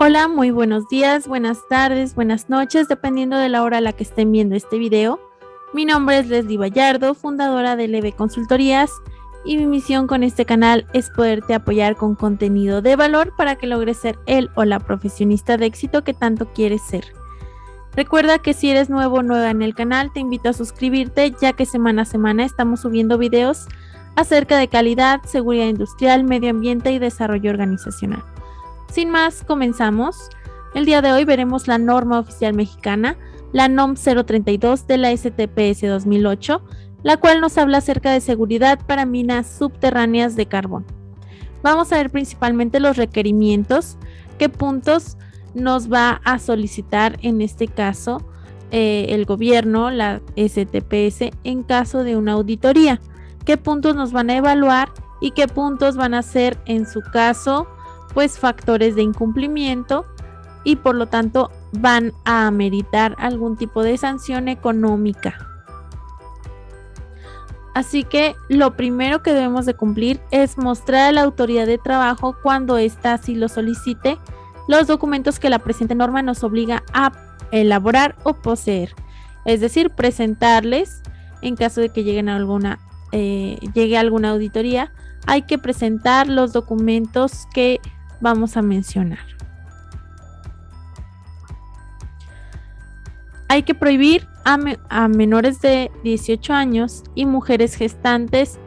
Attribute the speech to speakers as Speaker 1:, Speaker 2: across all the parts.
Speaker 1: Hola, muy buenos días, buenas tardes, buenas noches, dependiendo de la hora a la que estén viendo este video. Mi nombre es Leslie Vallardo, fundadora de LB Consultorías, y mi misión con este canal es poderte apoyar con contenido de valor para que logres ser el o la profesionista de éxito que tanto quieres ser. Recuerda que si eres nuevo o nueva en el canal, te invito a suscribirte, ya que semana a semana estamos subiendo videos acerca de calidad, seguridad industrial, medio ambiente y desarrollo organizacional. Sin más, comenzamos. El día de hoy veremos la norma oficial mexicana, la NOM 032 de la STPS 2008, la cual nos habla acerca de seguridad para minas subterráneas de carbón. Vamos a ver principalmente los requerimientos, qué puntos nos va a solicitar en este caso el gobierno, la STPS, en caso de una auditoría, qué puntos nos van a evaluar y qué puntos van a ser en su caso pues factores de incumplimiento y por lo tanto van a ameritar algún tipo de sanción económica. Así que lo primero que debemos de cumplir es mostrar a la autoridad de trabajo, cuando ésta así lo solicite, los documentos que la presente norma nos obliga a elaborar o poseer, es decir, presentarles en caso de que llegue alguna auditoría. Hay que presentar los documentos que vamos a mencionar. Hay que prohibir a menores de 18 años y mujeres gestantes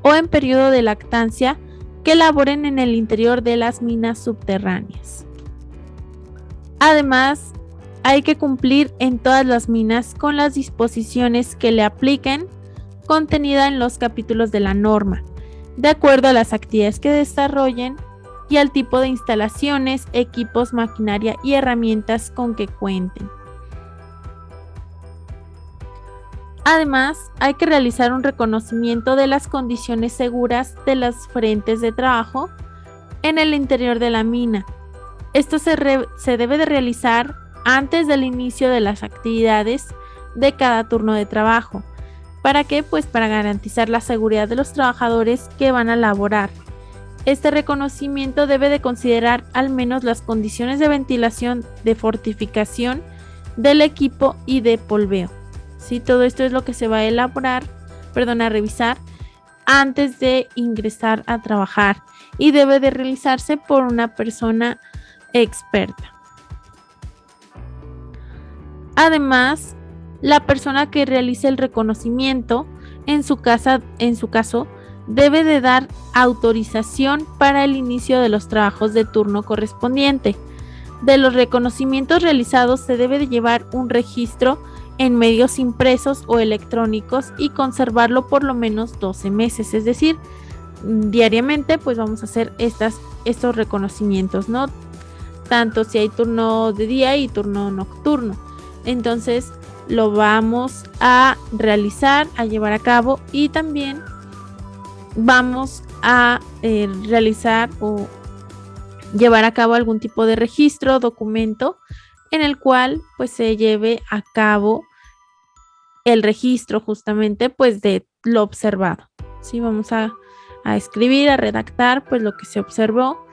Speaker 1: o en periodo de lactancia que laboren en el interior de las minas subterráneas. Además, hay que cumplir en todas las minas con las disposiciones que le apliquen contenida en los capítulos de la norma, de acuerdo a las actividades que desarrollen y al tipo de instalaciones, equipos, maquinaria y herramientas con que cuenten. Además, hay que realizar un reconocimiento de las condiciones seguras de las frentes de trabajo en el interior de la mina. Esto se debe de realizar antes del inicio de las actividades de cada turno de trabajo. ¿Para qué? Pues para garantizar la seguridad de los trabajadores que van a laborar. Este reconocimiento debe de considerar al menos las condiciones de ventilación, de fortificación del equipo y de polveo. ¿Sí? Todo esto es lo que se va a revisar antes de ingresar a trabajar y debe de realizarse por una persona experta. Además, la persona que realice el reconocimiento en su caso debe de dar autorización para el inicio de los trabajos de turno correspondiente. De los reconocimientos realizados se debe de llevar un registro en medios impresos o electrónicos y conservarlo por lo menos 12 meses, es decir, diariamente pues vamos a hacer estos reconocimientos, ¿no? Tanto si hay turno de día y turno nocturno. Entonces lo vamos a realizar, a llevar a cabo, y también vamos a realizar o llevar a cabo algún tipo de registro, documento, en el cual pues se lleve a cabo el registro justamente pues de lo observado. ¿Sí? Vamos a escribir, a redactar pues lo que se observó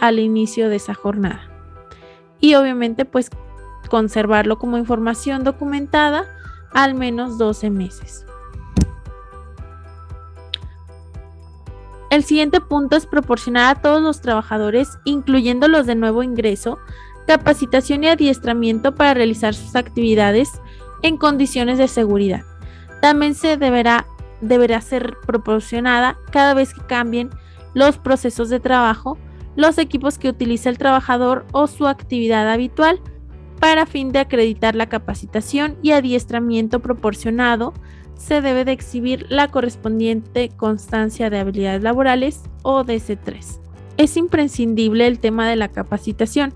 Speaker 1: al inicio de esa jornada. Y obviamente pues conservarlo como información documentada al menos 12 meses. El siguiente punto es proporcionar a todos los trabajadores, incluyendo los de nuevo ingreso, capacitación y adiestramiento para realizar sus actividades en condiciones de seguridad. También se deberá ser proporcionada cada vez que cambien los procesos de trabajo, los equipos que utiliza el trabajador o su actividad habitual, para fin de acreditar la capacitación y adiestramiento proporcionado. Se debe de exhibir la correspondiente constancia de habilidades laborales o DC3. Es imprescindible el tema de la capacitación.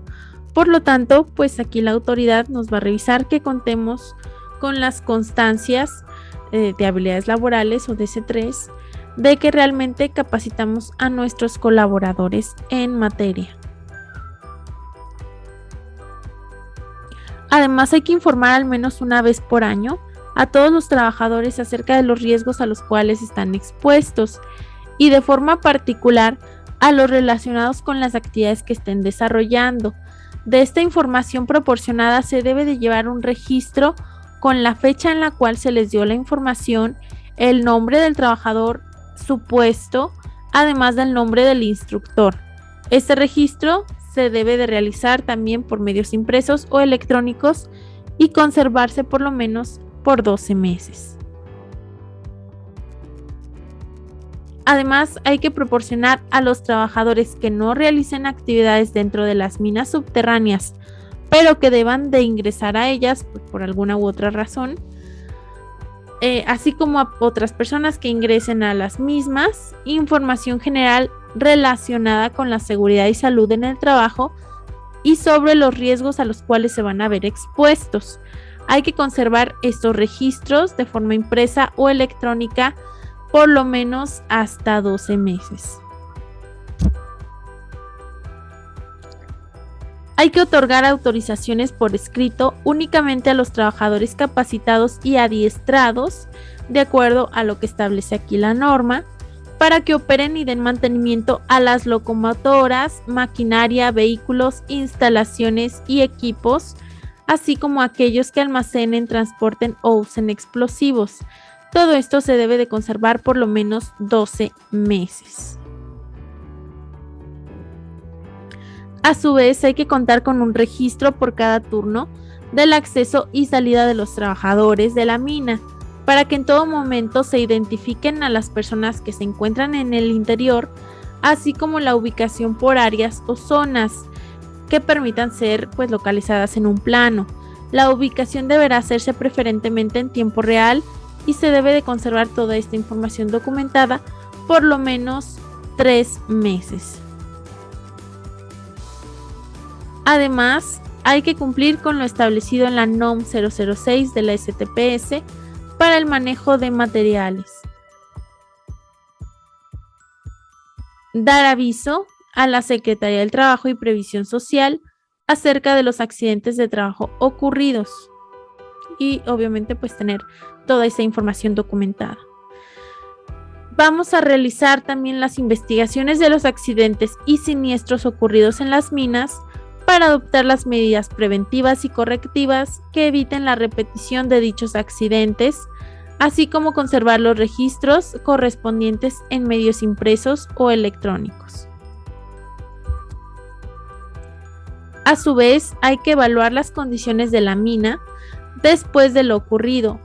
Speaker 1: Por lo tanto, pues aquí la autoridad nos va a revisar que contemos con las constancias de habilidades laborales o DC3, de que realmente capacitamos a nuestros colaboradores en materia. Además, hay que informar al menos una vez por año a todos los trabajadores acerca de los riesgos a los cuales están expuestos y de forma particular a los relacionados con las actividades que estén desarrollando, De esta información proporcionada se debe de llevar un registro con la fecha en la cual se les dio la información, el nombre del trabajador, su puesto, además del nombre del instructor. Este registro se debe de realizar también por medios impresos o electrónicos y conservarse por lo menos por 12 meses. Además, hay que proporcionar a los trabajadores que no realicen actividades dentro de las minas subterráneas, pero que deban de ingresar a ellas por alguna u otra razón, así como a otras personas que ingresen a las mismas, información general relacionada con la seguridad y salud en el trabajo y sobre los riesgos a los cuales se van a ver expuestos. Hay que conservar estos registros de forma impresa o electrónica por lo menos hasta 12 meses. Hay que otorgar autorizaciones por escrito únicamente a los trabajadores capacitados y adiestrados, de acuerdo a lo que establece aquí la norma, para que operen y den mantenimiento a las locomotoras, maquinaria, vehículos, instalaciones y equipos, así como aquellos que almacenen, transporten o usen explosivos. Todo esto se debe de conservar por lo menos 12 meses. A su vez, hay que contar con un registro por cada turno del acceso y salida de los trabajadores de la mina, para que en todo momento se identifiquen a las personas que se encuentran en el interior, así como la ubicación por áreas o zonas que permitan ser localizadas en un plano. La ubicación deberá hacerse preferentemente en tiempo real y se debe de conservar toda esta información documentada por lo menos 3 meses. Además, hay que cumplir con lo establecido en la NOM 006 de la STPS para el manejo de materiales. Dar aviso a la Secretaría del Trabajo y Previsión Social acerca de los accidentes de trabajo ocurridos y obviamente tener toda esa información documentada. Vamos a realizar también las investigaciones de los accidentes y siniestros ocurridos en las minas para adoptar las medidas preventivas y correctivas que eviten la repetición de dichos accidentes, así como conservar los registros correspondientes en medios impresos o electrónicos. A su vez, hay que evaluar las condiciones de la mina después de lo ocurrido,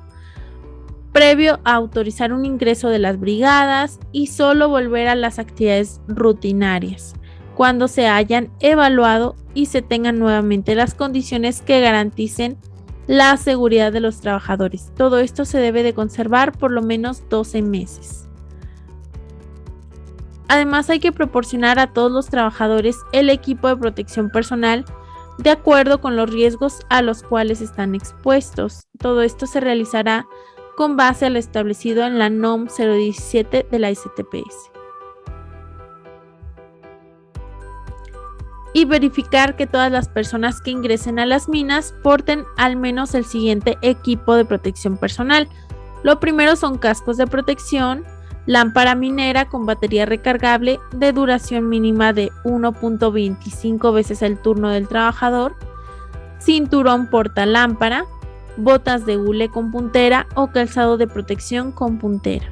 Speaker 1: previo a autorizar un ingreso de las brigadas y solo volver a las actividades rutinarias cuando se hayan evaluado y se tengan nuevamente las condiciones que garanticen la seguridad de los trabajadores. Todo esto se debe de conservar por lo menos 12 meses. Además, hay que proporcionar a todos los trabajadores el equipo de protección personal de acuerdo con los riesgos a los cuales están expuestos. Todo esto se realizará con base a lo establecido en la NOM 017 de la STPS. Y verificar que todas las personas que ingresen a las minas porten al menos el siguiente equipo de protección personal. Lo primero son cascos de protección, lámpara minera con batería recargable de duración mínima de 1.25 veces el turno del trabajador, cinturón portalámpara, botas de hule con puntera o calzado de protección con puntera.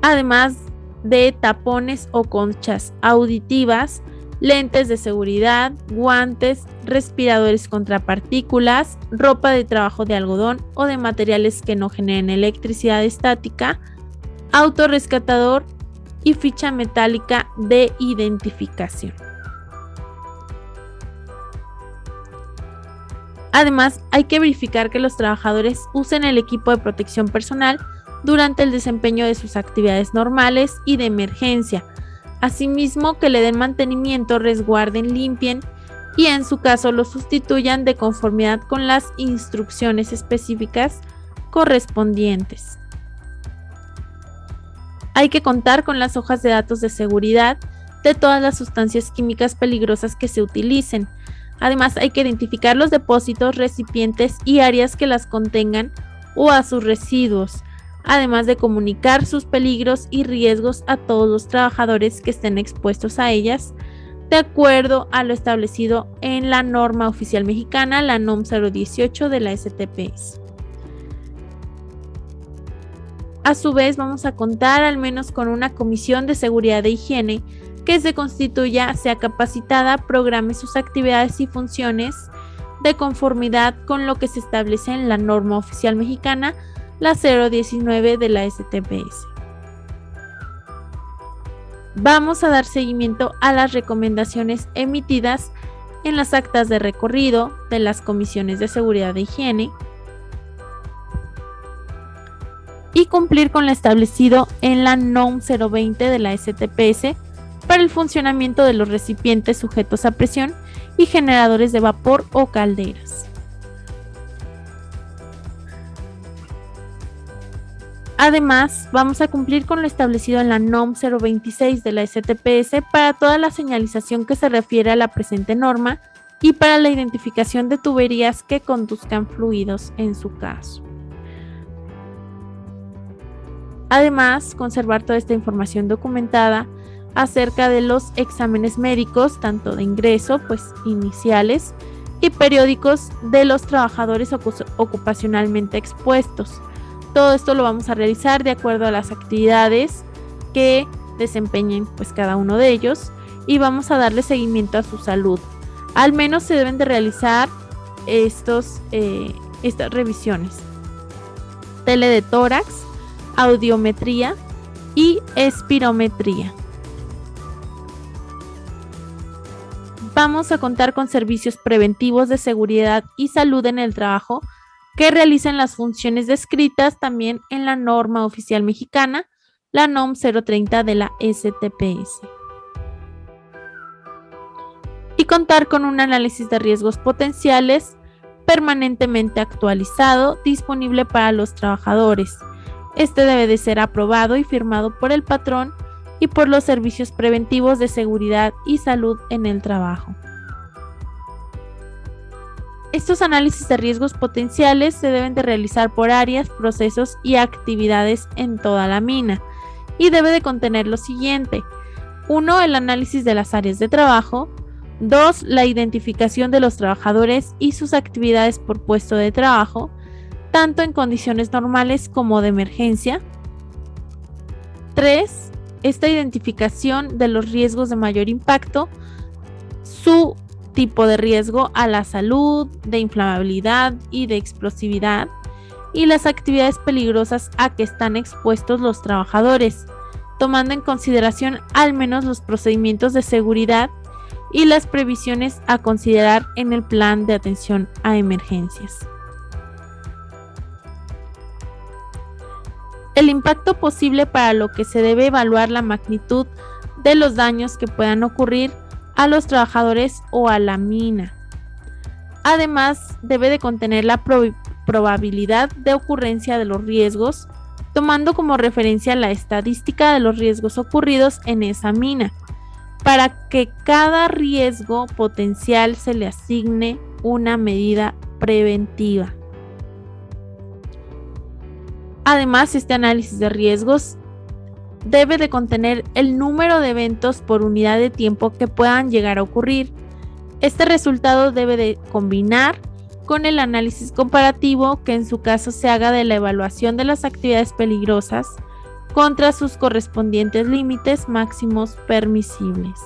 Speaker 1: Además de tapones o conchas auditivas, lentes de seguridad, guantes, respiradores contra partículas, ropa de trabajo de algodón o de materiales que no generen electricidad estática, autorrescatador y ficha metálica de identificación. Además, hay que verificar que los trabajadores usen el equipo de protección personal durante el desempeño de sus actividades normales y de emergencia. Asimismo, que le den mantenimiento, resguarden, limpien y en su caso lo sustituyan de conformidad con las instrucciones específicas correspondientes. Hay que contar con las hojas de datos de seguridad de todas las sustancias químicas peligrosas que se utilicen. Además, hay que identificar los depósitos, recipientes y áreas que las contengan o a sus residuos. además de comunicar sus peligros y riesgos a todos los trabajadores que estén expuestos a ellas, de acuerdo a lo establecido en la norma oficial mexicana, la NOM 018 de la STPS. A su vez, vamos a contar al menos con una comisión de seguridad e higiene que se constituya, sea capacitada, programe sus actividades y funciones de conformidad con lo que se establece en la norma oficial mexicana, la 019 de la STPS. Vamos a dar seguimiento a las recomendaciones emitidas en las actas de recorrido de las comisiones de seguridad e higiene y cumplir con lo establecido en la NOM 020 de la STPS para el funcionamiento de los recipientes sujetos a presión y generadores de vapor o calderas. Además, vamos a cumplir con lo establecido en la NOM 026 de la STPS para toda la señalización que se refiere a la presente norma y para la identificación de tuberías que conduzcan fluidos en su caso. Además, conservar toda esta información documentada acerca de los exámenes médicos, tanto de ingreso, iniciales, y periódicos de los trabajadores ocupacionalmente expuestos. Todo esto lo vamos a realizar de acuerdo a las actividades que desempeñen cada uno de ellos y vamos a darle seguimiento a su salud. Al menos se deben de realizar estas revisiones: tele de tórax, audiometría y espirometría. Vamos a contar con servicios preventivos de seguridad y salud en el trabajo que realicen las funciones descritas también en la norma oficial mexicana, la NOM 030 de la STPS. Y contar con un análisis de riesgos potenciales permanentemente actualizado, disponible para los trabajadores. Este debe de ser aprobado y firmado por el patrón y por los servicios preventivos de seguridad y salud en el trabajo. Estos análisis de riesgos potenciales se deben de realizar por áreas, procesos y actividades en toda la mina y debe de contener lo siguiente: 1. El análisis de las áreas de trabajo. 2. La identificación de los trabajadores y sus actividades por puesto de trabajo, tanto en condiciones normales como de emergencia. 3. Esta identificación de los riesgos de mayor impacto, su tipo de riesgo a la salud, de inflamabilidad y de explosividad, y las actividades peligrosas a que están expuestos los trabajadores, tomando en consideración al menos los procedimientos de seguridad y las previsiones a considerar en el plan de atención a emergencias. El impacto posible, para lo que se debe evaluar la magnitud de los daños que puedan ocurrir a los trabajadores o a la mina. Además, debe de contener la probabilidad de ocurrencia de los riesgos, tomando como referencia la estadística de los riesgos ocurridos en esa mina, para que cada riesgo potencial se le asigne una medida preventiva. Además, este análisis de riesgos debe de contener el número de eventos por unidad de tiempo que puedan llegar a ocurrir. Este resultado debe de combinar con el análisis comparativo que en su caso se haga de la evaluación de las actividades peligrosas contra sus correspondientes límites máximos permisibles.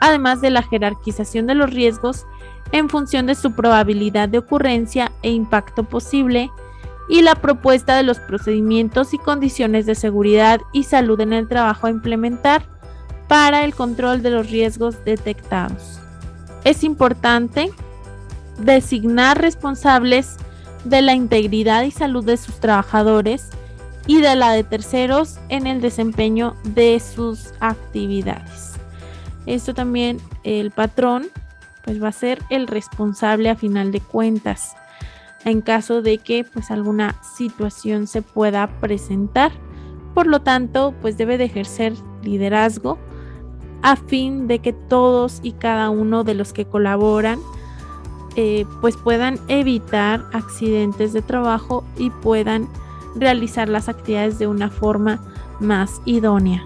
Speaker 1: Además de la jerarquización de los riesgos en función de su probabilidad de ocurrencia e impacto posible, y la propuesta de los procedimientos y condiciones de seguridad y salud en el trabajo a implementar para el control de los riesgos detectados. Es importante designar responsables de la integridad y salud de sus trabajadores y de la de terceros en el desempeño de sus actividades. Esto también el patrón va a ser el responsable a final de cuentas en caso de que alguna situación se pueda presentar. Por lo tanto, debe de ejercer liderazgo a fin de que todos y cada uno de los que colaboran pues puedan evitar accidentes de trabajo y puedan realizar las actividades de una forma más idónea.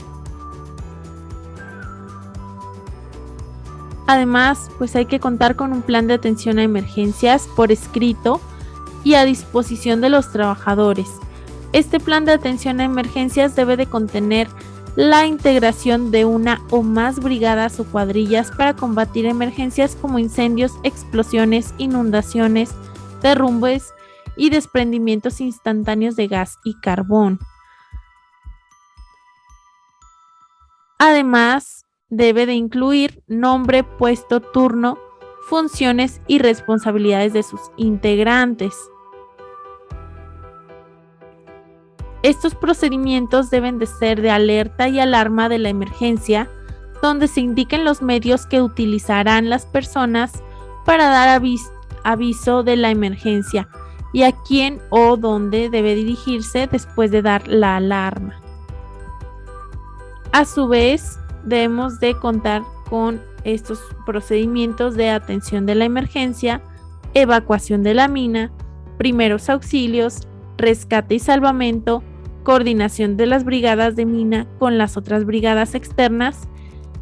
Speaker 1: Además, pues hay que contar con un plan de atención a emergencias por escrito y a disposición de los trabajadores. Este plan de atención a emergencias debe de contener la integración de una o más brigadas o cuadrillas para combatir emergencias como incendios, explosiones, inundaciones, derrumbes y desprendimientos instantáneos de gas y carbón. Además, debe de incluir nombre, puesto, turno, funciones y responsabilidades de sus integrantes. Estos procedimientos deben de ser de alerta y alarma de la emergencia, donde se indiquen los medios que utilizarán las personas para dar aviso de la emergencia y a quién o dónde debe dirigirse después de dar la alarma. A su vez, debemos de contar con estos procedimientos de atención de la emergencia, evacuación de la mina, primeros auxilios, rescate y salvamento, coordinación de las brigadas de mina con las otras brigadas externas,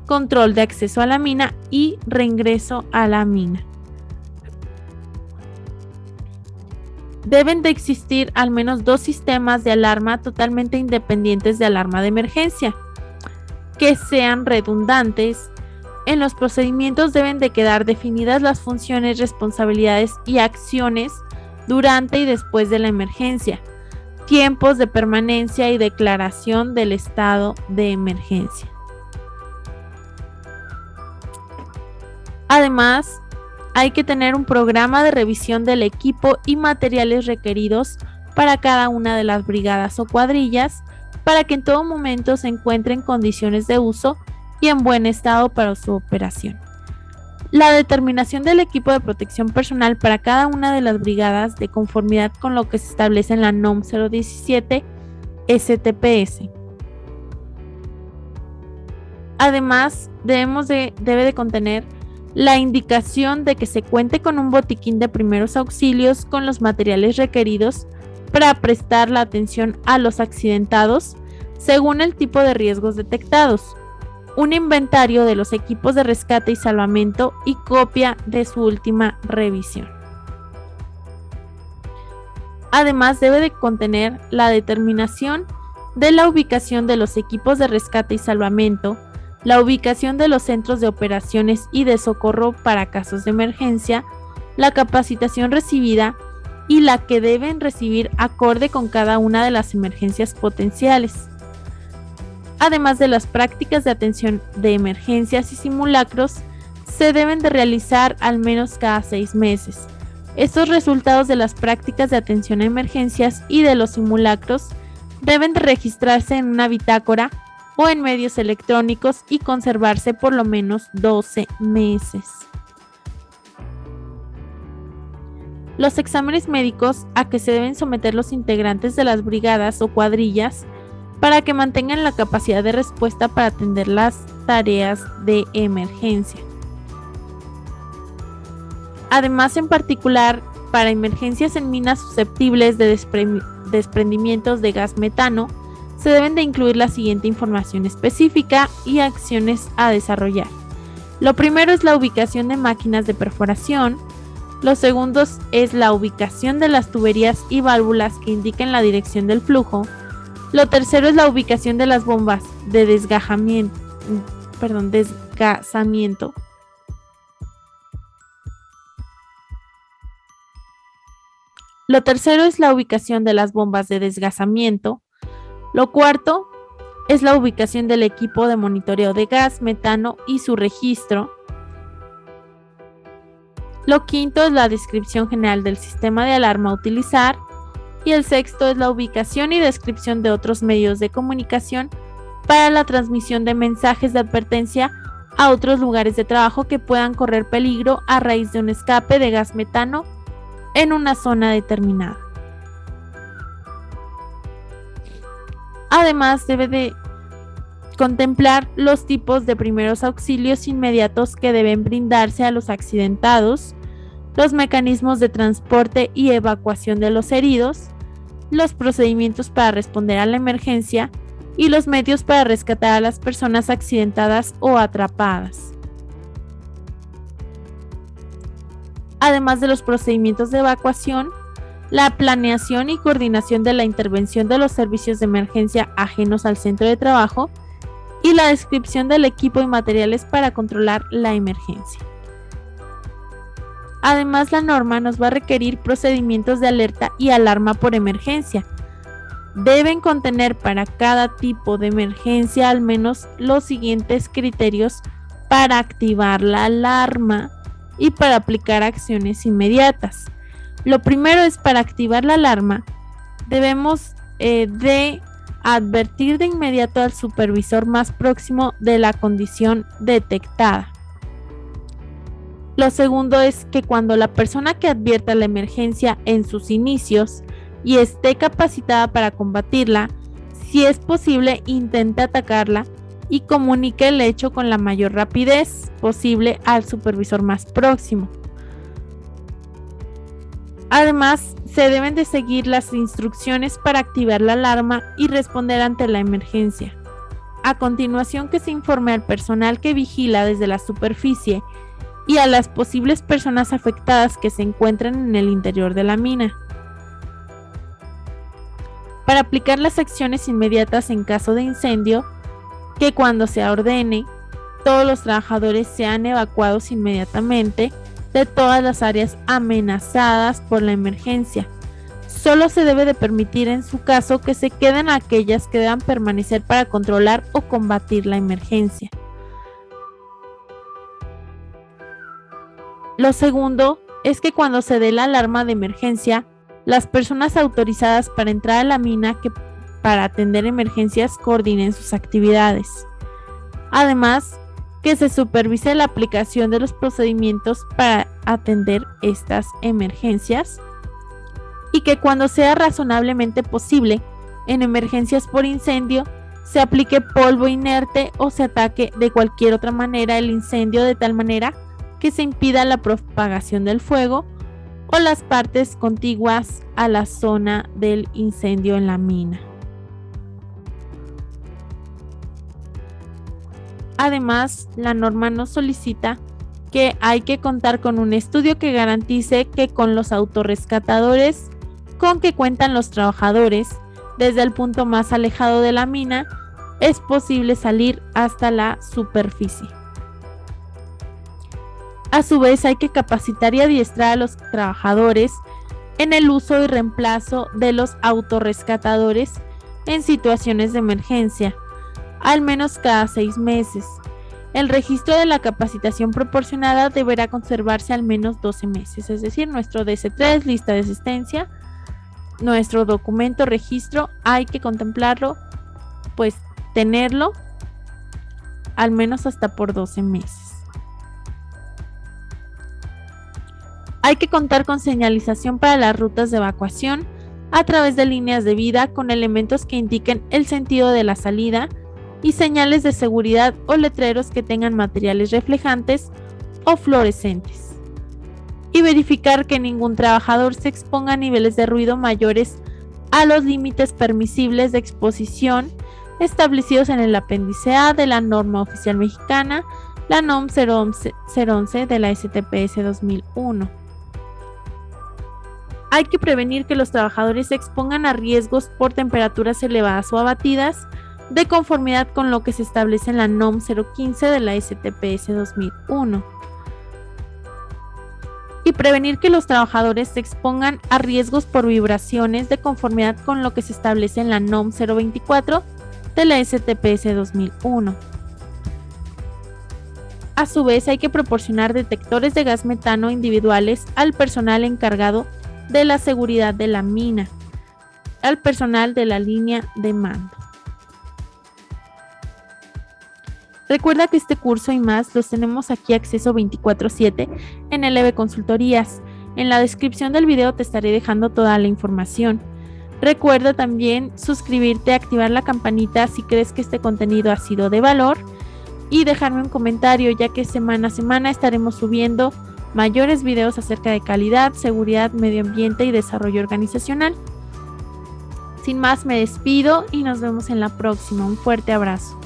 Speaker 1: control de acceso a la mina y reingreso a la mina. Deben de existir al menos 2 sistemas de alarma totalmente independientes de alarma de emergencia, que sean redundantes. En los procedimientos deben de quedar definidas las funciones, responsabilidades y acciones durante y después de la emergencia, tiempos de permanencia y declaración del estado de emergencia. Además, hay que tener un programa de revisión del equipo y materiales requeridos para cada una de las brigadas o cuadrillas, para que en todo momento se encuentren en condiciones de uso y en buen estado para su operación. La determinación del equipo de protección personal para cada una de las brigadas de conformidad con lo que se establece en la NOM 017 STPS. Además, debe de contener la indicación de que se cuente con un botiquín de primeros auxilios con los materiales requeridos para prestar la atención a los accidentados según el tipo de riesgos detectados, un inventario de los equipos de rescate y salvamento y copia de su última revisión. Además, debe de contener la determinación de la ubicación de los equipos de rescate y salvamento, la ubicación de los centros de operaciones y de socorro para casos de emergencia, la capacitación recibida y la que deben recibir acorde con cada una de las emergencias potenciales. Además de las prácticas de atención de emergencias y simulacros, se deben de realizar al menos cada 6 meses. Estos resultados de las prácticas de atención a emergencias y de los simulacros deben de registrarse en una bitácora o en medios electrónicos y conservarse por lo menos 12 meses. Los exámenes médicos a que se deben someter los integrantes de las brigadas o cuadrillas para que mantengan la capacidad de respuesta para atender las tareas de emergencia. Además, en particular, para emergencias en minas susceptibles de desprendimientos de gas metano, se deben de incluir la siguiente información específica y acciones a desarrollar. Lo primero es la ubicación de máquinas de perforación. Lo segundo es la ubicación de las tuberías y válvulas que indiquen la dirección del flujo. Lo tercero es la ubicación de las bombas de desgasamiento. Lo tercero es la ubicación de las bombas de desgasamiento. Lo cuarto es la ubicación del equipo de monitoreo de gas metano y su registro. Lo quinto es la descripción general del sistema de alarma a utilizar. Y el sexto es la ubicación y descripción de otros medios de comunicación para la transmisión de mensajes de advertencia a otros lugares de trabajo que puedan correr peligro a raíz de un escape de gas metano en una zona determinada. Además, debe de contemplar los tipos de primeros auxilios inmediatos que deben brindarse a los accidentados, los mecanismos de transporte y evacuación de los heridos, los procedimientos para responder a la emergencia y los medios para rescatar a las personas accidentadas o atrapadas. Además de los procedimientos de evacuación, la planeación y coordinación de la intervención de los servicios de emergencia ajenos al centro de trabajo y la descripción del equipo y materiales para controlar la emergencia. Además, la norma nos va a requerir procedimientos de alerta y alarma por emergencia. Deben contener para cada tipo de emergencia al menos los siguientes criterios para activar la alarma y para aplicar acciones inmediatas. Lo primero es, para activar la alarma, debemos de advertir de inmediato al supervisor más próximo de la condición detectada. Lo segundo es que cuando la persona que advierta la emergencia en sus inicios y esté capacitada para combatirla, si es posible, intente atacarla y comunique el hecho con la mayor rapidez posible al supervisor más próximo. Además, se deben de seguir las instrucciones para activar la alarma y responder ante la emergencia. A continuación, que se informe al personal que vigila desde la superficie y a las posibles personas afectadas que se encuentren en el interior de la mina. Para aplicar las acciones inmediatas en caso de incendio, que cuando se ordene, todos los trabajadores sean evacuados inmediatamente de todas las áreas amenazadas por la emergencia. Solo se debe de permitir en su caso que se queden aquellas que deban permanecer para controlar o combatir la emergencia. Lo segundo es que cuando se dé la alarma de emergencia, las personas autorizadas para entrar a la mina para atender emergencias coordinen sus actividades. Además, que se supervise la aplicación de los procedimientos para atender estas emergencias y que cuando sea razonablemente posible, en emergencias por incendio, se aplique polvo inerte o se ataque de cualquier otra manera el incendio de tal manera que se impida la propagación del fuego o las partes contiguas a la zona del incendio en la mina. Además, la norma nos solicita que hay que contar con un estudio que garantice que con los autorrescatadores con que cuentan los trabajadores desde el punto más alejado de la mina es posible salir hasta la superficie. A su vez, hay que capacitar y adiestrar a los trabajadores en el uso y reemplazo de los autorrescatadores en situaciones de emergencia, al menos cada 6 meses. El registro de la capacitación proporcionada deberá conservarse al menos 12 meses, es decir, nuestro DC3, lista de asistencia, nuestro documento registro, hay que contemplarlo, pues tenerlo al menos hasta por 12 meses. Hay que contar con señalización para las rutas de evacuación a través de líneas de vida con elementos que indiquen el sentido de la salida y señales de seguridad o letreros que tengan materiales reflejantes o fluorescentes. Y verificar que ningún trabajador se exponga a niveles de ruido mayores a los límites permisibles de exposición establecidos en el apéndice A de la norma oficial mexicana, la NOM 011 de la STPS 2001. Hay que prevenir que los trabajadores se expongan a riesgos por temperaturas elevadas o abatidas, de conformidad con lo que se establece en la NOM 015 de la STPS 2001. Y prevenir que los trabajadores se expongan a riesgos por vibraciones de conformidad con lo que se establece en la NOM 024 de la STPS 2001. A su vez, hay que proporcionar detectores de gas metano individuales al personal encargado de la seguridad de la mina, al personal de la línea de mando. Recuerda que este curso y más los tenemos aquí acceso 24/7 en LB Consultorías. En la descripción del video te estaré dejando toda la información. Recuerda también suscribirte, activar la campanita si crees que este contenido ha sido de valor y dejarme un comentario, ya que semana a semana estaremos subiendo mayores videos acerca de calidad, seguridad, medio ambiente y desarrollo organizacional. Sin más, me despido y nos vemos en la próxima. Un fuerte abrazo.